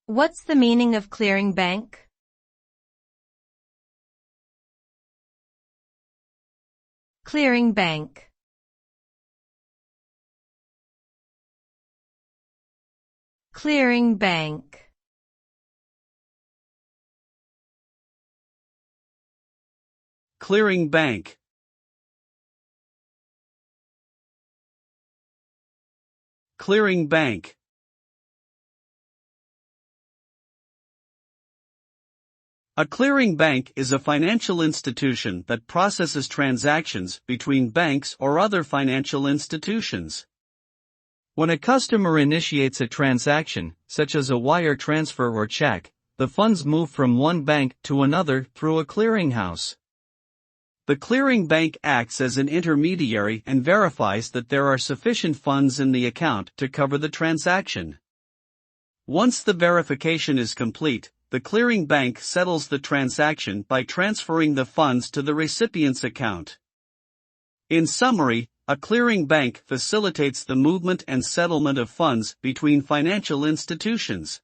What's the meaning of clearing bank? Clearing bank. Clearing bank. Clearing bank. Clearing bank. A clearing bank is a financial institution that processes transactions between banks or other financial institutions. When a customer initiates a transaction, such as a wire transfer or check, the funds move from one bank to another through a clearinghouse. The clearing bank acts as an intermediary and verifies that there are sufficient funds in the account to cover the transaction. Once the verification is complete, the clearing bank settles the transaction by transferring the funds to the recipient's account. In summary, a clearing bank facilitates the movement and settlement of funds between financial institutions.